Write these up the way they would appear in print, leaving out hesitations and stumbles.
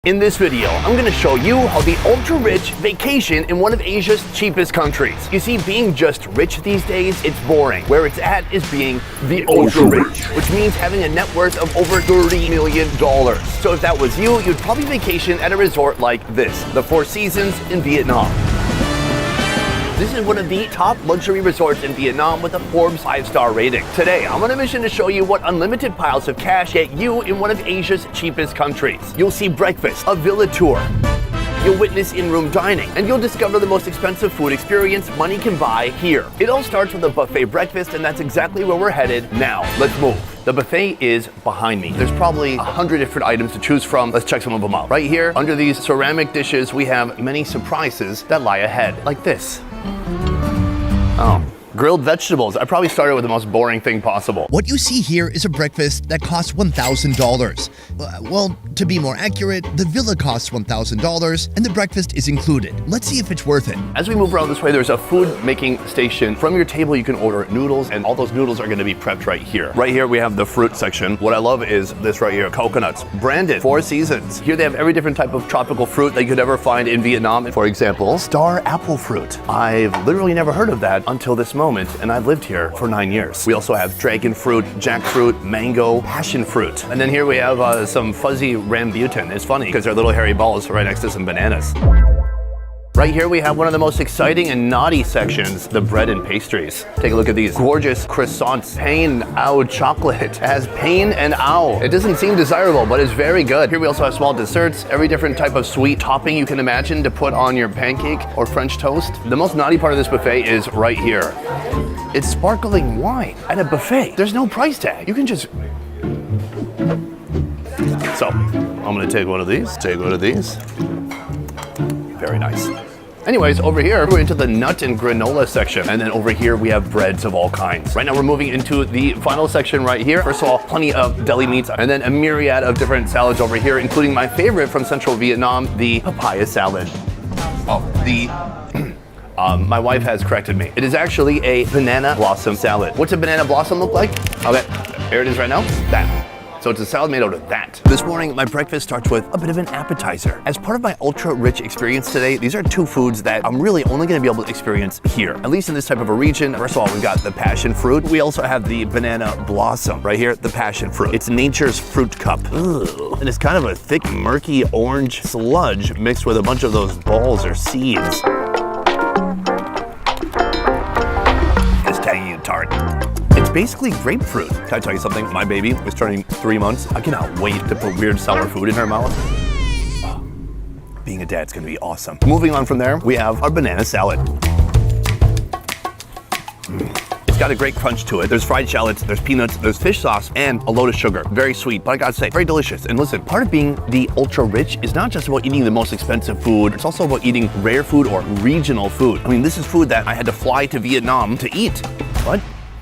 In this video, I'm going to show you how the ultra-rich vacation in one of Asia's cheapest countries. You see, being just rich these days, it's boring. Where it's at is being the ultra-rich, which means having a net worth of over $30 million. So if that was you, you'd probably vacation at a resort like this, the Four Seasons in Vietnam. This is one of the top luxury resorts in Vietnam with a Forbes 5-star rating. Today, I'm on a mission to show you what unlimited piles of cash get you in one of Asia's cheapest countries. You'll see breakfast, a villa tour, you'll witness in-room dining, and you'll discover the most expensive food experience money can buy here. It all starts with a buffet breakfast, and that's exactly where we're headed now. Let's move. The buffet is behind me. There's probably 100 different items to choose from. Let's check some of them out. Right here, under these ceramic dishes, we have many surprises that lie ahead, like this. Oh. Grilled vegetables. I probably started with the most boring thing possible. What you see here is a breakfast that costs $1,000. Well, to be more accurate, the villa costs $1,000 and the breakfast is included. Let's see if it's worth it. As we move around this way, there's a food making station. From your table, you can order noodles, and all those noodles are going to be prepped right here. Right here, we have the fruit section. What I love is this right here, coconuts, branded Four Seasons. Here they have every different type of tropical fruit that you could ever find in Vietnam. For example, star apple fruit. I've literally never heard of that until this moment, and I've lived here for 9 years. We also have dragon fruit, jackfruit, mango, passion fruit. And then here we have some fuzzy rambutan. It's funny because they're little hairy balls right next to some bananas. Right here we have one of the most exciting and naughty sections, the bread and pastries. Take a look at these gorgeous croissants. Pain au chocolate. It has pain and au. It doesn't seem desirable, but it's very good. Here we also have small desserts, every different type of sweet topping you can imagine to put on your pancake or French toast. The most naughty part of this buffet is right here. It's sparkling wine at a buffet. There's no price tag. You can just... So, I'm gonna take one of these, Very nice. Anyways, over here, we're into the nut and granola section. And then over here, we have breads of all kinds. Right now, we're moving into the final section right here. First of all, plenty of deli meats, and then a myriad of different salads over here, including my favorite from central Vietnam, the papaya salad. My wife has corrected me. It is actually a banana blossom salad. What's a banana blossom look like? Okay, here it is right now. That. So it's a salad made out of that. This morning, my breakfast starts with a bit of an appetizer. As part of my ultra-rich experience today, these are two foods that I'm really only gonna be able to experience here, at least in this type of a region. First of all, we've got the passion fruit. We also have the banana blossom. Right here, the passion fruit. It's nature's fruit cup. Ugh. And it's kind of a thick, murky orange sludge mixed with a bunch of those balls or seeds. It's tangy and tart. It's basically grapefruit. Can I tell you something? My baby is turning 3 months. I cannot wait to put weird sour food in her mouth. Oh, being a dad's gonna be awesome. Moving on from there, we have our banana salad. It's got a great crunch to it. There's fried shallots, there's peanuts, there's fish sauce, and a load of sugar. Very sweet, but I gotta say, very delicious. And listen, part of being the ultra-rich is not just about eating the most expensive food, it's also about eating rare food or regional food. I mean, this is food that I had to fly to Vietnam to eat. What?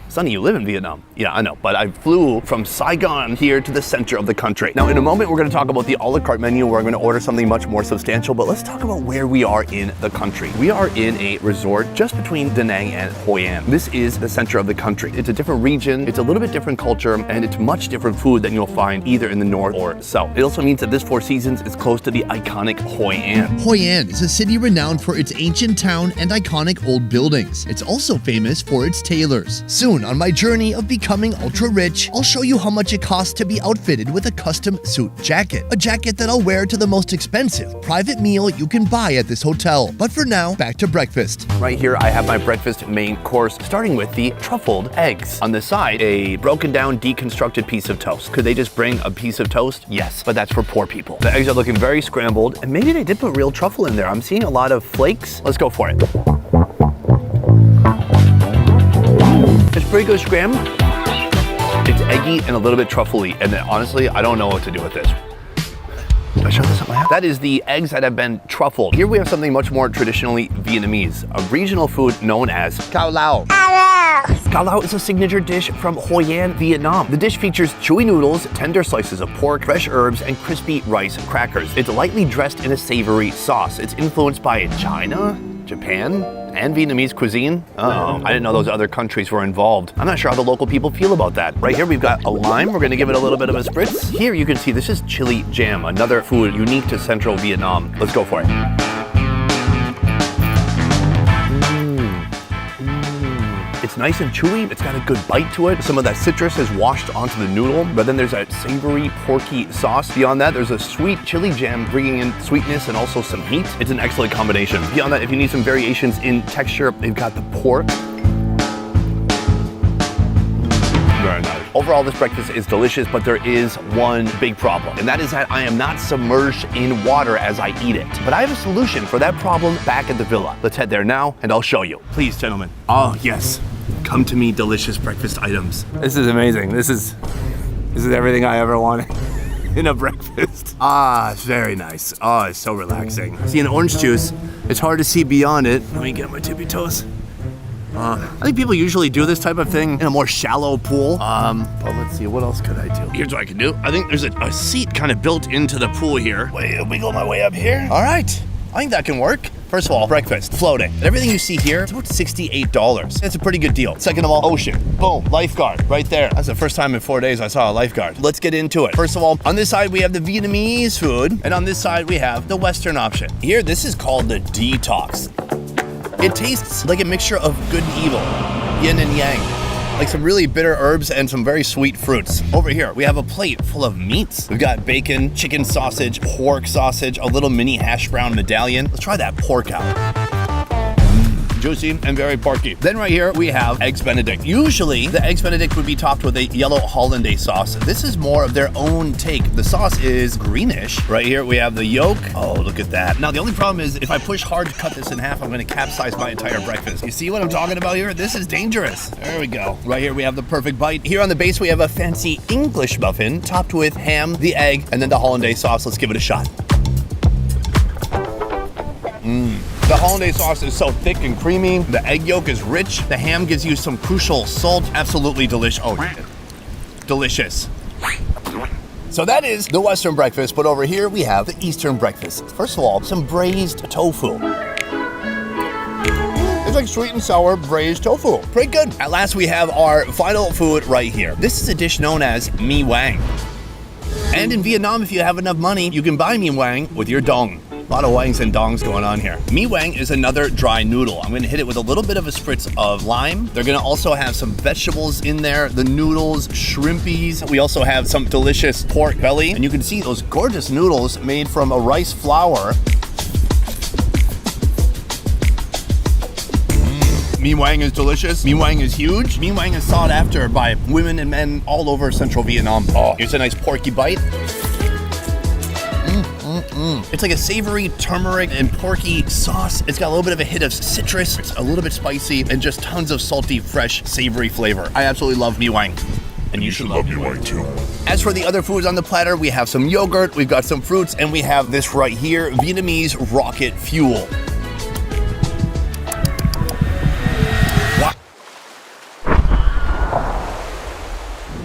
Sonny, you live in Vietnam. Yeah, I know, but I flew from Saigon here to the center of the country. Now, in a moment, we're gonna talk about the a la carte menu where I'm gonna order something much more substantial, but let's talk about where we are in the country. We are in a resort just between Da Nang and Hoi An. This is the center of the country. It's a different region, it's a little bit different culture, and it's much different food than you'll find either in the north or south. It also means that this Four Seasons is close to the iconic Hoi An. Hoi An is a city renowned for its ancient town and iconic old buildings. It's also famous for its tailors. Soon, on my journey of becoming ultra-rich, I'll show you how much it costs to be outfitted with a custom suit jacket. A jacket that I'll wear to the most expensive private meal you can buy at this hotel. But for now, back to breakfast. Right here, I have my breakfast main course, starting with the truffled eggs. On the side, a broken down, deconstructed piece of toast. Could they just bring a piece of toast? Yes, but that's for poor people. The eggs are looking very scrambled, and maybe they did put real truffle in there. I'm seeing a lot of flakes. Let's go for it. It's pretty good scram. It's eggy and a little bit truffly, and then honestly, I don't know what to do with this. Did I show this at my house? That is the eggs that have been truffled. Here we have something much more traditionally Vietnamese, a regional food known as cao lao. Cao lao is a signature dish from Hoi An, Vietnam. The dish features chewy noodles, tender slices of pork, fresh herbs, and crispy rice crackers. It's lightly dressed in a savory sauce. It's influenced by China, Japan and Vietnamese cuisine. Oh, I didn't know those other countries were involved. I'm not sure how the local people feel about that. Right here we've got a lime. We're gonna give it a little bit of a spritz. Here you can see this is chili jam, another food unique to Central Vietnam. Let's go for it. It's nice and chewy. It's got a good bite to it. Some of that citrus is washed onto the noodle, but then there's that savory, porky sauce. Beyond that, there's a sweet chili jam bringing in sweetness and also some heat. It's an excellent combination. Beyond that, if you need some variations in texture, they've got the pork. Very nice. Overall, this breakfast is delicious, but there is one big problem, and that is that I am not submerged in water as I eat it. But I have a solution for that problem back at the villa. Let's head there now, and I'll show you. Please, gentlemen. Oh, yes. Come to me, delicious breakfast items. This is amazing. This is everything I ever wanted in a breakfast. Ah, it's very nice. Oh, it's so relaxing. See, an orange juice, it's hard to see beyond it. Let me get my tippy toes. I think people usually do this type of thing in a more shallow pool. But let's see, what else could I do? Here's what I can do. I think there's a seat kind of built into the pool here. Wiggle my way up here. All right, I think that can work. First of all, breakfast, floating. And everything you see here, it's about $68. That's a pretty good deal. Second of all, ocean. Boom, lifeguard right there. That's the first time in 4 days I saw a lifeguard. Let's get into it. First of all, on this side, we have the Vietnamese food. And on this side, we have the Western option. Here, this is called the detox. It tastes like a mixture of good and evil, yin and yang. Like some really bitter herbs and some very sweet fruits. Over here, we have a plate full of meats. We've got bacon, chicken sausage, pork sausage, a little mini hash brown medallion. Let's try that pork out. Juicy and very porky. Then right here, we have Eggs Benedict. Usually, the Eggs Benedict would be topped with a yellow hollandaise sauce. This is more of their own take. The sauce is greenish. Right here, we have the yolk. Oh, look at that. Now, the only problem is if I push hard to cut this in half, I'm gonna capsize my entire breakfast. You see what I'm talking about here? This is dangerous. There we go. Right here, we have the perfect bite. Here on the base, we have a fancy English muffin topped with ham, the egg, and then the hollandaise sauce. Let's give it a shot. The hollandaise sauce is so thick and creamy. The egg yolk is rich. The ham gives you some crucial salt. Absolutely delicious. Oh, delicious. So that is the Western breakfast, but over here we have the Eastern breakfast. First of all, some braised tofu. It's like sweet and sour braised tofu. Pretty good. At last, we have our final food right here. This is a dish known as mi wang. And in Vietnam, if you have enough money, you can buy mi wang with your dong. A lot of wangs and dongs going on here. Mi wang is another dry noodle. I'm gonna hit it with a little bit of a spritz of lime. They're gonna also have some vegetables in there, the noodles, shrimpies. We also have some delicious pork belly. And you can see those gorgeous noodles made from a rice flour. Mi wang is delicious. Mi wang is huge. Mi wang is sought after by women and men all over Central Vietnam. Oh, here's a nice porky bite. It's like a savory turmeric and porky sauce. It's got a little bit of a hit of citrus. It's a little bit spicy and just tons of salty, fresh, savory flavor. I absolutely love mi wang. And you should love mi wang too. As for the other foods on the platter, we have some yogurt, we've got some fruits, and we have this right here, Vietnamese rocket fuel.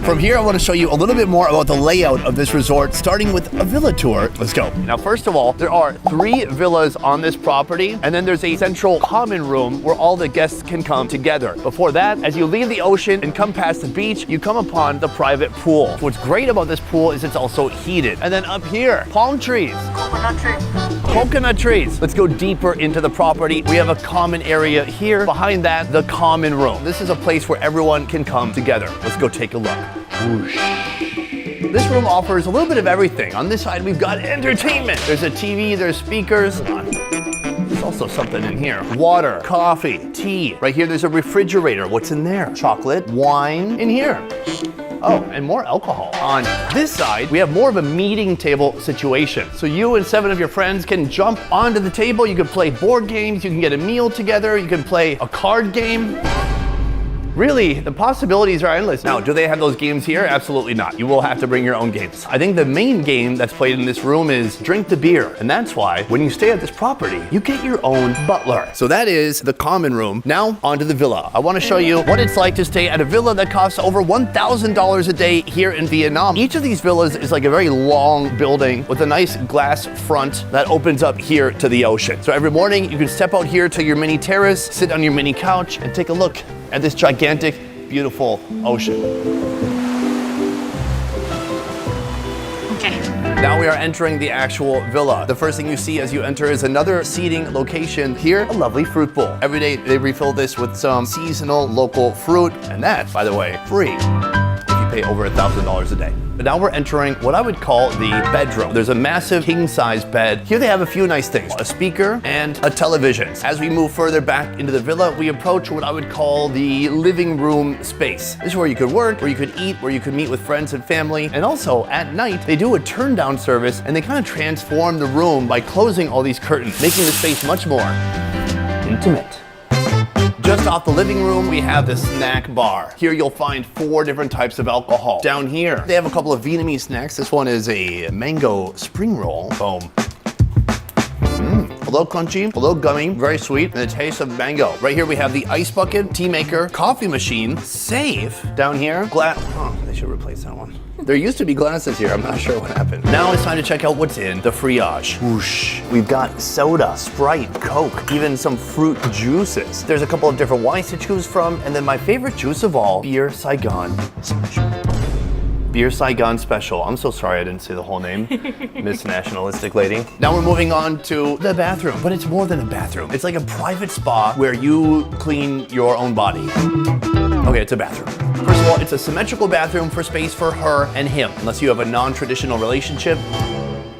From here, I want to show you a little bit more about the layout of this resort, starting with a villa tour. Let's go. Now, first of all, there are 3 villas on this property, and then there's a central common room where all the guests can come together. Before that, as you leave the ocean and come past the beach, you come upon the private pool. What's great about this pool is it's also heated. And then up here, palm trees. Coconut trees. Let's go deeper into the property. We have a common area here. Behind that, the common room. This is a place where everyone can come together. Let's go take a look. Whoosh. This room offers a little bit of everything. On this side, we've got entertainment. There's a TV, there's speakers. There's also something in here. Water, coffee, tea. Right here, there's a refrigerator. What's in there? Chocolate, wine. In here. Oh, and more alcohol. On this side, we have more of a meeting table situation. So you and 7 of your friends can jump onto the table. You can play board games. You can get a meal together. You can play a card game. Really, the possibilities are endless. Now, do they have those games here? Absolutely not. You will have to bring your own games. I think the main game that's played in this room is drink the beer. And that's why when you stay at this property, you get your own butler. So that is the common room. Now, onto the villa. I want to show you what it's like to stay at a villa that costs over $1,000 a day here in Vietnam. Each of these villas is like a very long building with a nice glass front that opens up here to the ocean. So every morning you can step out here to your mini terrace, sit on your mini couch, and take a look at this gigantic, beautiful ocean. Okay. Now we are entering the actual villa. The first thing you see as you enter is another seating location. Here, a lovely fruit bowl. Every day they refill this with some seasonal local fruit, and that, by the way, free if you pay over $1,000 a day. But now we're entering what I would call the bedroom. There's a massive king-size bed. Here they have a few nice things, a speaker and a television. As we move further back into the villa, we approach what I would call the living room space. This is where you could work, where you could eat, where you could meet with friends and family. And also at night, they do a turn down service and they kind of transform the room by closing all these curtains, making the space much more intimate. Just off the living room, we have the snack bar. Here you'll find 4 different types of alcohol. Down here, they have a couple of Vietnamese snacks. This one is a mango spring roll. Boom. A little crunchy, a little gummy, very sweet, and a taste of mango. Right here we have the ice bucket, tea maker, coffee machine, safe. Down here, they should replace that one. There used to be glasses here, I'm not sure what happened. Now it's time to check out what's in the friage. Whoosh. We've got soda, Sprite, Coke, even some fruit juices. There's a couple of different wines to choose from, and then my favorite juice of all, Beer Saigon Special. Beer Saigon Special. I'm so sorry I didn't say the whole name, Miss Nationalistic Lady. Now we're moving on to the bathroom, but it's more than a bathroom. It's like a private spa where you clean your own body. Okay, it's a bathroom. First of all, it's a symmetrical bathroom for space for her and him. Unless you have a non-traditional relationship,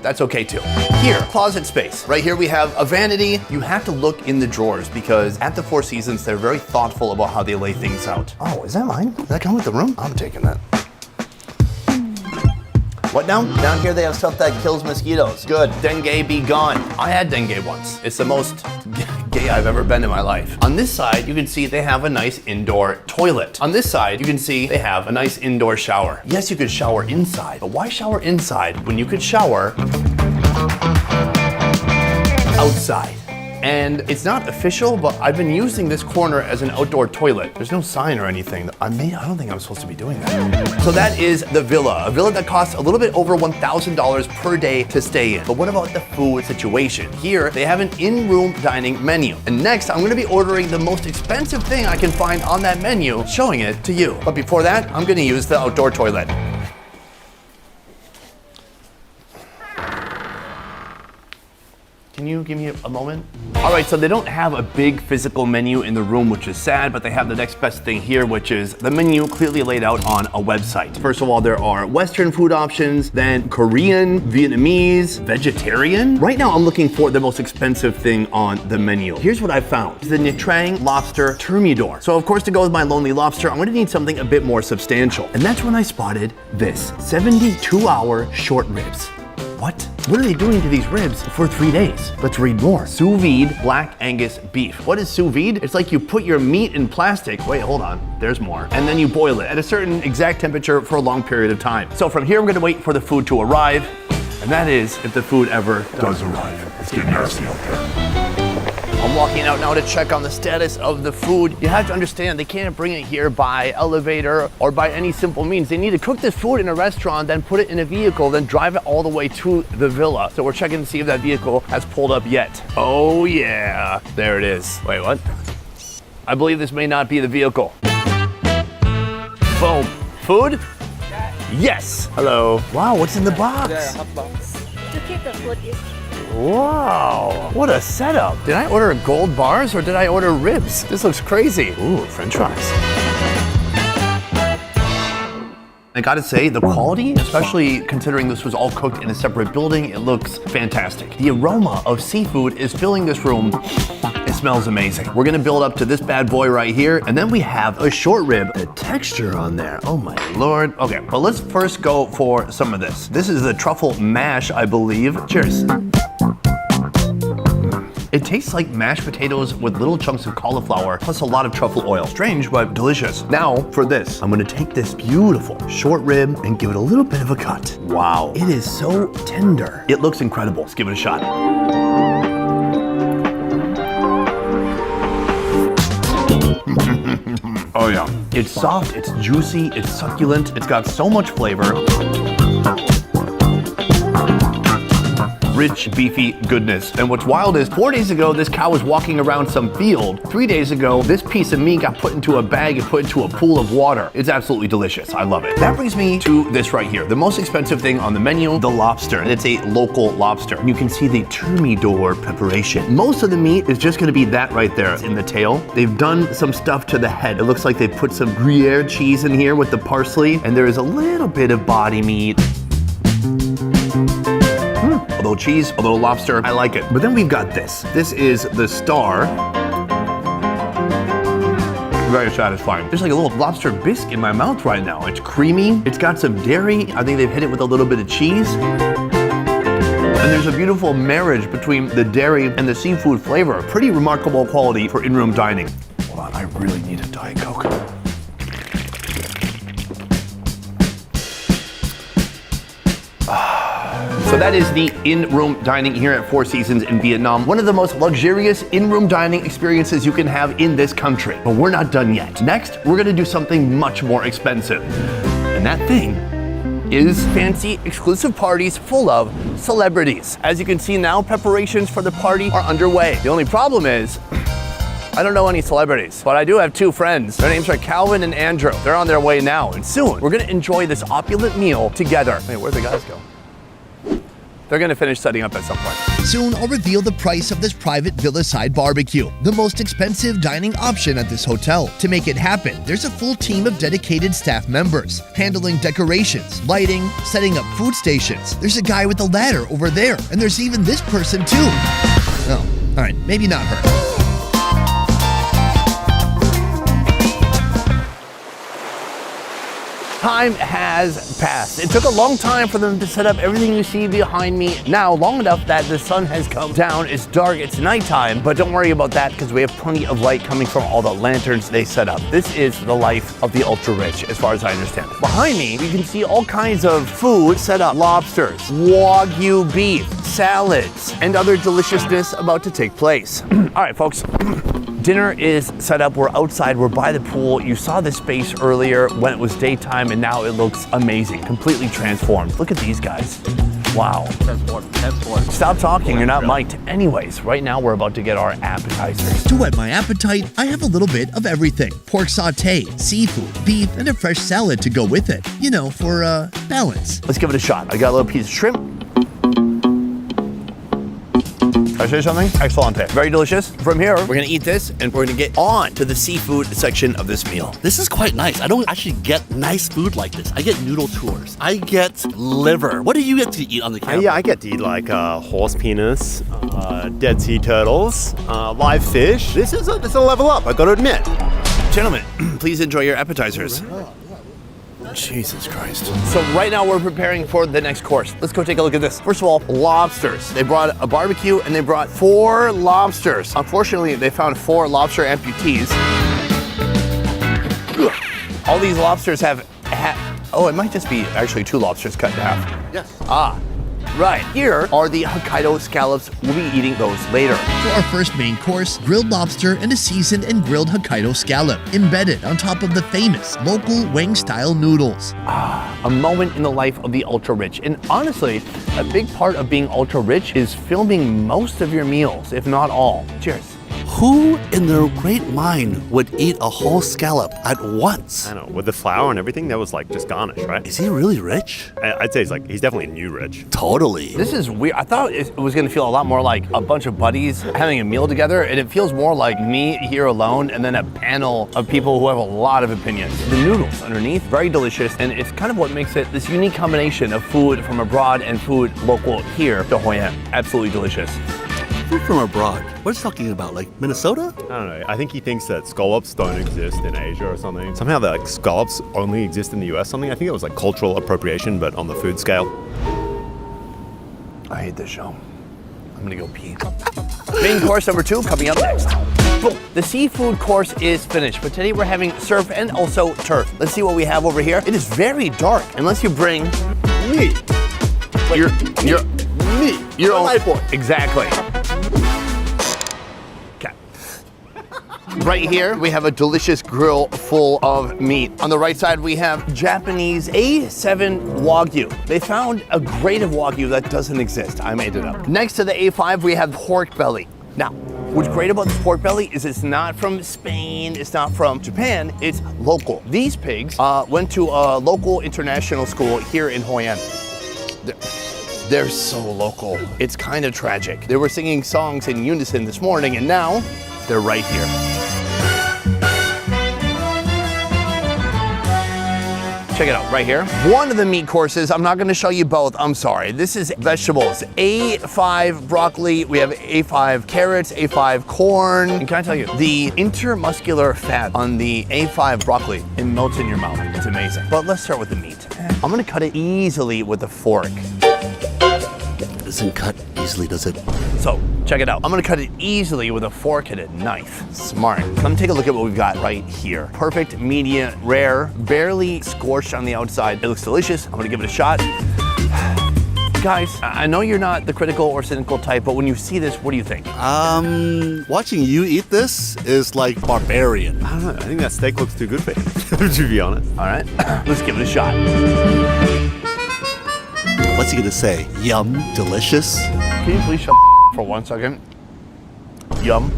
that's okay too. Here, closet space. Right here we have a vanity. You have to look in the drawers because at the Four Seasons, they're very thoughtful about how they lay things out. Oh, is that mine? Does that come with the room? I'm taking that. What now? Down here they have stuff that kills mosquitoes. Good. Dengue be gone. I had dengue once. It's the most gay I've ever been in my life. On this side, you can see they have a nice indoor toilet. On this side, you can see they have a nice indoor shower. Yes, you could shower inside, but why shower inside when you could shower outside? And it's not official, but I've been using this corner as an outdoor toilet. There's no sign or anything. I don't think I'm supposed to be doing that. So that is the villa. A villa that costs a little bit over $1,000 per day to stay in. But what about the food situation? Here, they have an in-room dining menu. And next, I'm gonna be ordering the most expensive thing I can find on that menu, showing it to you. But before that, I'm gonna use the outdoor toilet. Can you give me a moment? All right, so they don't have a big physical menu in the room, which is sad, but they have the next best thing here, which is the menu clearly laid out on a website. First of all, there are Western food options, then Korean, Vietnamese, vegetarian. Right now, I'm looking for the most expensive thing on the menu. Here's what I found. The Nha Trang Lobster Thermidor. So of course, to go with my lonely lobster, I'm gonna need something a bit more substantial. And that's when I spotted this, 72-hour short ribs. What? What are they doing to these ribs for 3 days? Let's read more. Sous vide black Angus beef. What is sous vide? It's like you put your meat in plastic. Wait, hold on. There's more. And then you boil it at a certain exact temperature for a long period of time. So from here, I'm gonna wait for the food to arrive. And that is if the food ever does arrive. It's getting nasty out there. I'm walking out now to check on the status of the food. You have to understand, they can't bring it here by elevator or by any simple means. They need to cook this food in a restaurant, then put it in a vehicle, then drive it all the way to the villa. So we're checking to see if that vehicle has pulled up yet. Oh yeah, there it is. Wait, what? I believe this may not be the vehicle. Boom. Food? Yes. Hello. Wow, what's in the box? To keep the food is Wow, what a setup. Did I order gold bars or did I order ribs? This looks crazy. Ooh, French fries. I gotta say, the quality, especially considering this was all cooked in a separate building, it looks fantastic. The aroma of seafood is filling this room. It smells amazing. We're gonna build up to this bad boy right here, and then we have a short rib. The texture on there, oh my lord. Okay, but let's first go for some of this. This is the truffle mash, I believe. Cheers. It tastes like mashed potatoes with little chunks of cauliflower plus a lot of truffle oil. Strange, but delicious. Now for this, I'm gonna take this beautiful short rib and give it a little bit of a cut. Wow, it is so tender. It looks incredible. Let's give it a shot. Oh yeah. It's soft, it's juicy, it's succulent, it's got so much flavor. Rich, beefy goodness. And what's wild is 4 days ago, this cow was walking around some field. 3 days ago, this piece of meat got put into a bag and put into a pool of water. It's absolutely delicious. I love it. That brings me to this right here. The most expensive thing on the menu, the lobster. It's a local lobster. And you can see the thermidor preparation. Most of the meat is just gonna be that right there in the tail. They've done some stuff to the head. It looks like they put some Gruyere cheese in here with the parsley, and there is a little bit of body meat. A little cheese, a little lobster, I like it. But then we've got this. This is the star. Very satisfying. There's like a little lobster bisque in my mouth right now. It's creamy, it's got some dairy. I think they've hit it with a little bit of cheese. And there's a beautiful marriage between the dairy and the seafood flavor. Pretty remarkable quality for in-room dining. Hold on, I really need a Diet Coke. So that is the in-room dining here at Four Seasons in Vietnam. One of the most luxurious in-room dining experiences you can have in this country. But we're not done yet. Next, we're gonna do something much more expensive. And that thing is fancy exclusive parties full of celebrities. As you can see now, preparations for the party are underway. The only problem is, I don't know any celebrities, but I do have two friends. Their names are Calvin and Andrew. They're on their way now, and soon we're gonna enjoy this opulent meal together. Hey, where'd the guys go? They're gonna finish setting up at some point. Soon I'll reveal the price of this private villa-side barbecue, the most expensive dining option at this hotel. To make it happen, there's a full team of dedicated staff members, handling decorations, lighting, setting up food stations. There's a guy with a ladder over there, and there's even this person too. Oh, all right, maybe not her. Time has passed. It took a long time for them to set up everything you see behind me now, long enough that the sun has come down, it's dark, it's nighttime, but don't worry about that because we have plenty of light coming from all the lanterns they set up. This is the life of the ultra-rich, as far as I understand it. Behind me, you can see all kinds of food set up. Lobsters, Wagyu beef, salads, and other deliciousness about to take place. All right, folks. Dinner is set up, we're outside, we're by the pool. You saw this space earlier when it was daytime and now it looks amazing, completely transformed. Look at these guys. Wow. Stop talking, you're not mic'd. Anyways, right now we're about to get our appetizers. To whet my appetite, I have a little bit of everything. Pork sauté, seafood, beef, and a fresh salad to go with it. You know, for balance. Let's give it a shot. I got a little piece of shrimp. Can I say something? Excellente. Very delicious. From here, we're gonna eat this and we're gonna get on to the seafood section of this meal. This is quite nice. I don't actually get nice food like this. I get noodle tours. I get liver. What do you get to eat on the camera? Yeah, I get to eat like horse penis, dead sea turtles, live fish. This is a level up, I gotta admit. Gentlemen, please enjoy your appetizers. Jesus Christ. So right now we're preparing for the next course. Let's go take a look at this. First of all, lobsters. They brought a barbecue and they brought 4 lobsters. Unfortunately, they found 4 lobster amputees. All these lobsters have oh, it might just be actually 2 lobsters cut in half. Yes. Ah, right. Here are the Hokkaido scallops. We'll be eating those later. For our first main course, grilled lobster and a seasoned and grilled Hokkaido scallop, embedded on top of the famous local Wang-style noodles. A moment in the life of the ultra-rich. And honestly, a big part of being ultra-rich is filming most of your meals, if not all. Cheers. Who in their great mind would eat a whole scallop at once? I know, with the flour and everything, that was like just garnish, right? Is he really rich? I'd say he's definitely new rich. Totally. This is weird. I thought it was gonna feel a lot more like a bunch of buddies having a meal together, and it feels more like me here alone and then a panel of people who have a lot of opinions. The noodles underneath, very delicious, and it's kind of what makes it this unique combination of food from abroad and food local here to Hoi An. Absolutely delicious. Food from abroad. What are you talking about? Like Minnesota? I don't know, I think he thinks that scallops don't exist in Asia or something. Somehow that like scallops only exist in the US something. I think it was like cultural appropriation, but on the food scale. I hate this show. I'm gonna go pee. Main course number 2 coming up next. Boom. The seafood course is finished, but today we're having surf and also turf. Let's see what we have over here. It is very dark, unless you bring Me. your own iPod. Exactly. Okay. Right here, we have a delicious grill full of meat. On the right side, we have Japanese A7 Wagyu. They found a grade of Wagyu that doesn't exist. I made it up. Next to the A5, we have pork belly. Now, what's great about this pork belly is it's not from Spain, it's not from Japan, it's local. These pigs went to a local international school here in Hoi An. They're so local. It's kind of tragic. They were singing songs in unison this morning, and now they're right here. Check it out, right here. One of the meat courses, I'm not gonna show you both, I'm sorry. This is vegetables. A5 broccoli, we have A5 carrots, A5 corn. And can I tell you, the intermuscular fat on the A5 broccoli, it melts in your mouth. It's amazing. But let's start with the meat. I'm gonna cut it easily with a fork. Doesn't cut easily, does it? So, check it out. I'm gonna cut it easily with a fork and a knife. Smart. Let me take a look at what we've got right here. Perfect, medium, rare, barely scorched on the outside. It looks delicious. I'm gonna give it a shot. Guys, I know you're not the critical or cynical type, but when you see this, what do you think? Watching you eat this is like barbarian. I don't know. I think that steak looks too good for you, to be honest. All right, let's give it a shot. What's he gonna say? Yum, delicious? Can you please shut for 1 second? Yum,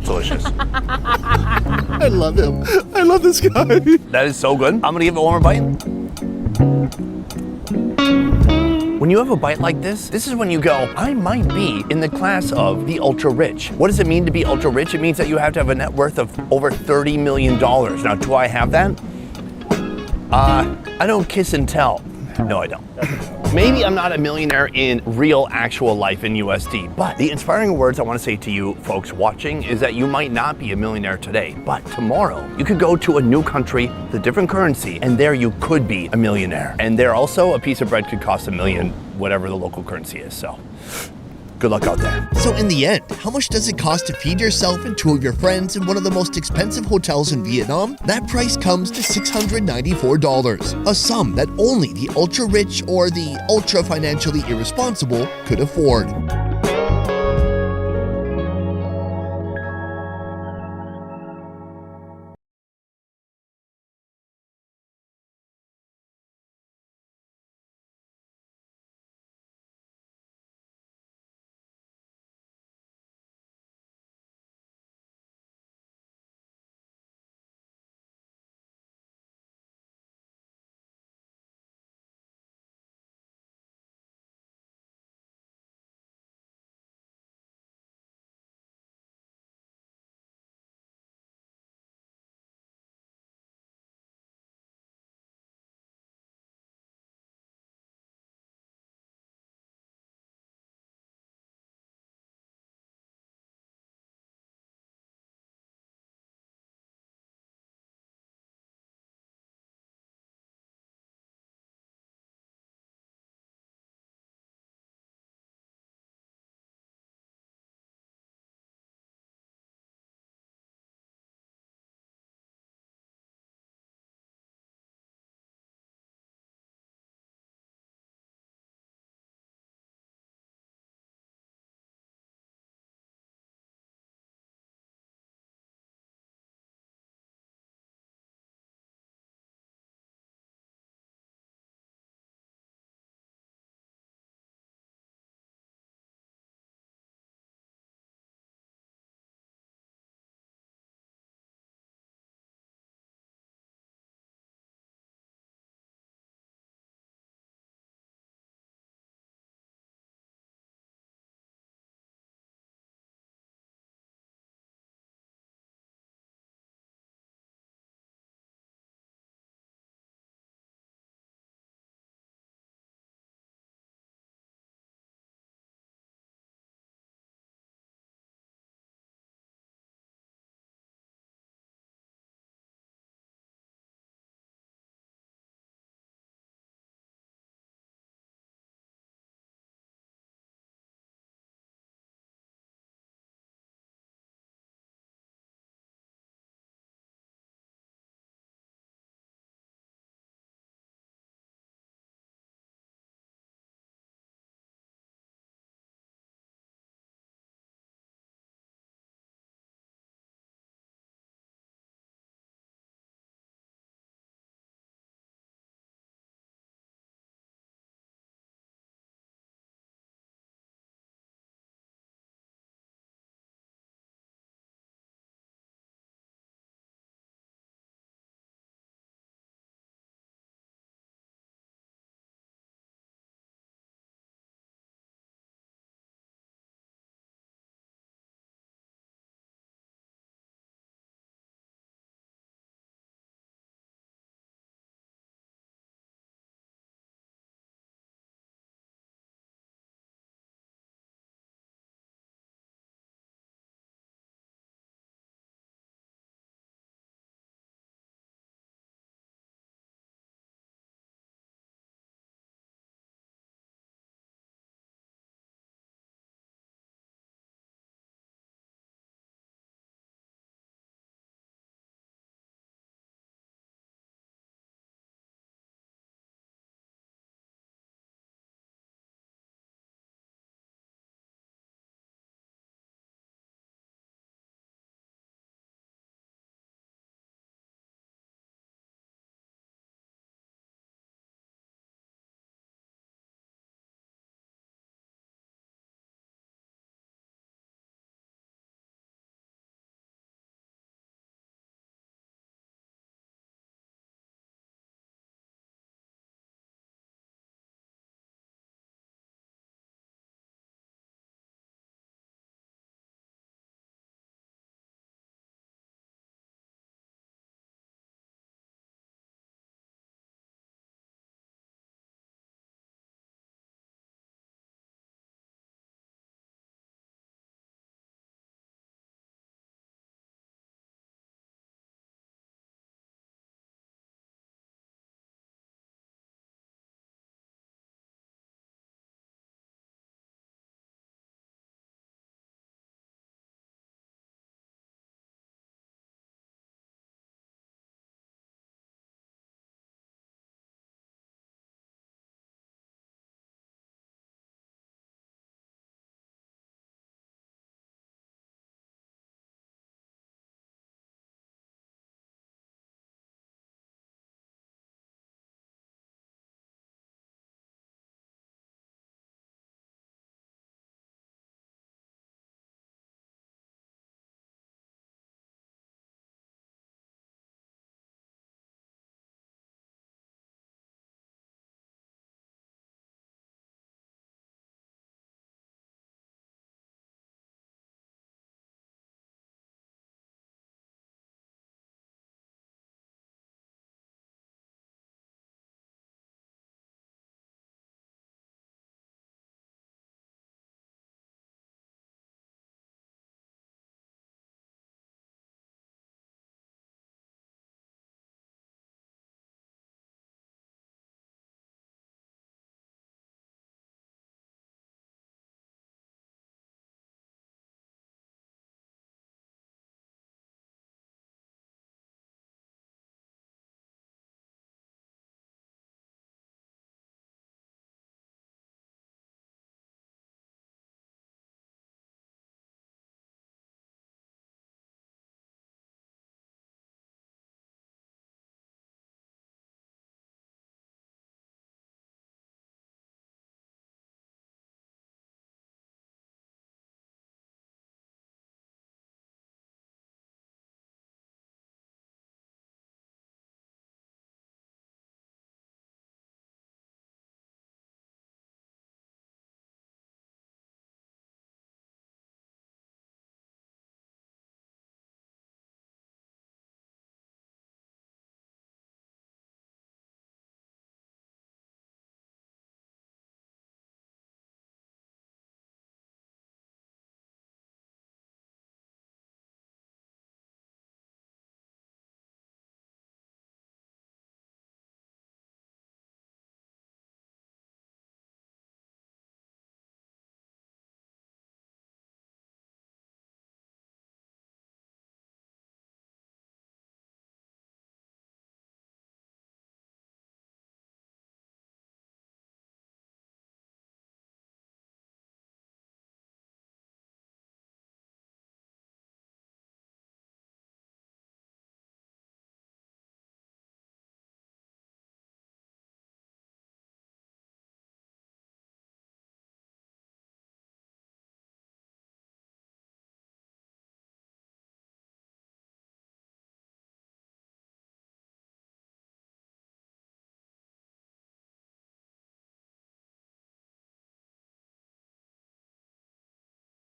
delicious. I love him. I love this guy. That is so good. I'm gonna give it one more bite. When you have a bite like this is when you go, I might be in the class of the ultra rich. What does it mean to be ultra rich? It means that you have to have a net worth of over $30 million. Now, do I have that? I don't kiss and tell. No, I don't. Maybe I'm not a millionaire in real, actual life in USD, but the inspiring words I want to say to you folks watching is that you might not be a millionaire today, but tomorrow you could go to a new country, the different currency, and there you could be a millionaire. And there also, a piece of bread could cost $1 million, whatever the local currency is. So, good luck out there. So in the end, how much does it cost to feed yourself and 2 of your friends in one of the most expensive hotels in Vietnam? That price comes to $694, a sum that only the ultra rich or the ultra financially irresponsible could afford.